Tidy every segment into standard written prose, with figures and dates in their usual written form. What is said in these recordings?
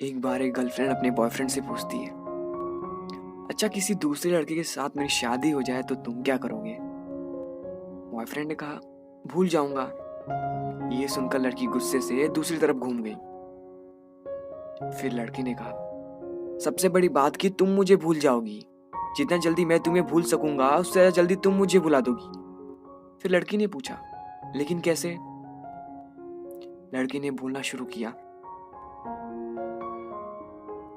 एक बार एक गर्लफ्रेंड अपने बॉयफ्रेंड से पूछती है, अच्छा किसी दूसरे लड़के के साथ मेरी शादी हो जाए तो तुम क्या करोगे? बॉयफ्रेंड ने कहा, भूल जाऊंगा। ये सुनकर लड़की गुस्से से दूसरी तरफ घूम गई। फिर लड़की ने कहा, सबसे बड़ी बात कि तुम मुझे भूल जाओगी। जितना जल्दी मैं तुम्हें भूल सकूंगा उससे ज्यादा जल्दी तुम मुझे भुला दोगी। फिर लड़की ने पूछा, लेकिन कैसे? लड़की ने बोलना शुरू किया,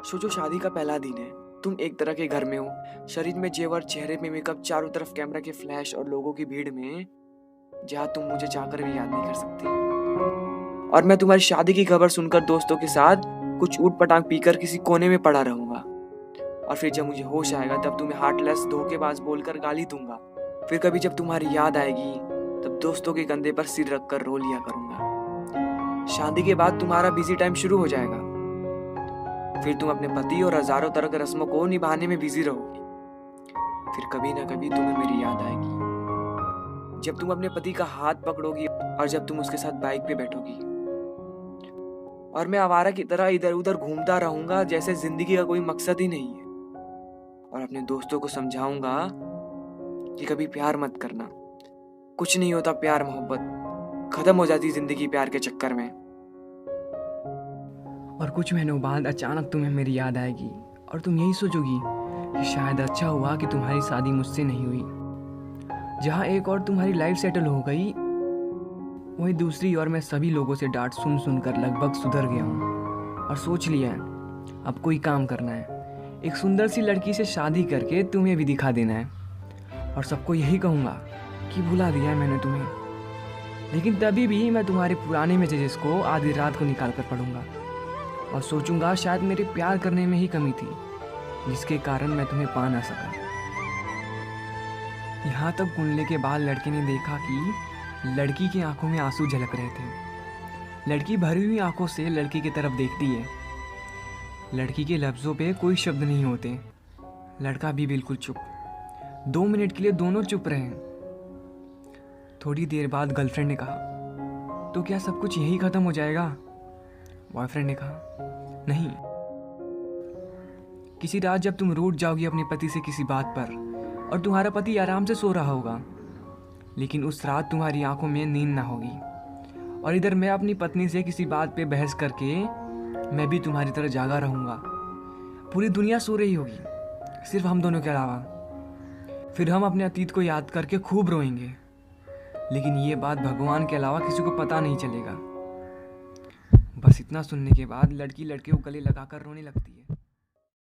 सोचो शादी का पहला दिन है, तुम एक तरह के घर में हो, शरीर में जेवर, चेहरे में मेकअप, चारों तरफ कैमरा के फ्लैश और लोगों की भीड़ में, जहां तुम मुझे चाहकर भी याद नहीं कर सकती। और मैं तुम्हारी शादी की खबर सुनकर दोस्तों के साथ कुछ ऊट पटांग पीकर किसी कोने में पड़ा रहूंगा। और फिर जब मुझे होश आएगा तब तुम्हें हार्टलेस धोखेबाज बोलकर गाली दूंगा। फिर कभी जब तुम्हारी याद आएगी तब दोस्तों के कंधे पर सिर रखकर रो लिया करूंगा। शादी के बाद तुम्हारा बिजी टाइम शुरू हो जाएगा। फिर तुम अपने पति और हजारों तरह के रस्मों को निभाने में बिजी रहोगी। फिर कभी ना कभी तुम्हें मेरी याद आएगी, जब तुम अपने पति का हाथ पकड़ोगी और जब तुम उसके साथ बाइक पे बैठोगी। और मैं आवारा की तरह इधर उधर घूमता रहूंगा जैसे जिंदगी का कोई मकसद ही नहीं है। और अपने दोस्तों को समझाऊंगा कि कभी प्यार मत करना, कुछ नहीं होता प्यार मोहब्बत, खत्म हो जाती जिंदगी प्यार के चक्कर में। और कुछ महीनों बाद अचानक तुम्हें मेरी याद आएगी और तुम यही सोचोगी कि शायद अच्छा हुआ कि तुम्हारी शादी मुझसे नहीं हुई। जहाँ एक और तुम्हारी लाइफ सेटल हो गई, वहीं दूसरी ओर मैं सभी लोगों से डांट सुन सुनकर लगभग सुधर गया हूँ और सोच लिया है अब कोई काम करना है, एक सुंदर सी लड़की से शादी करके तुम्हें भी दिखा देना है और सबको यही कहूँगा कि भुला दिया है मैंने तुम्हें। लेकिन तभी भी मैं तुम्हारे पुराने मैसेजेस को आधी रात को निकाल कर पढ़ूंगा और सोचूंगा शायद मेरे प्यार करने में ही कमी थी जिसके कारण मैं तुम्हें पा ना सका। यहाँ तक कुंडले के बाद लड़के ने देखा कि लड़की की आंखों में आंसू झलक रहे थे। लड़की भरी हुई आंखों से लड़की की तरफ देखती है। लड़की के लफ्ज़ों पे कोई शब्द नहीं होते। लड़का भी बिल्कुल चुप। 2 मिनट के लिए दोनों चुप रहे। थोड़ी देर बाद गर्लफ्रेंड ने कहा, तो क्या सब कुछ यही ख़त्म हो जाएगा? बॉयफ्रेंड ने कहा, नहीं। किसी रात जब तुम रूठ जाओगी अपने पति से किसी बात पर और तुम्हारा पति आराम से सो रहा होगा, लेकिन उस रात तुम्हारी आंखों में नींद ना होगी और इधर मैं अपनी पत्नी से किसी बात पे बहस करके मैं भी तुम्हारी तरह जागा रहूँगा। पूरी दुनिया सो रही होगी सिर्फ हम दोनों के अलावा। फिर हम अपने अतीत को याद करके खूब रोएंगे, लेकिन ये बात भगवान के अलावा किसी को पता नहीं चलेगा। बस इतना सुनने के बाद लड़की लड़के को गले लगाकर रोने लगती है।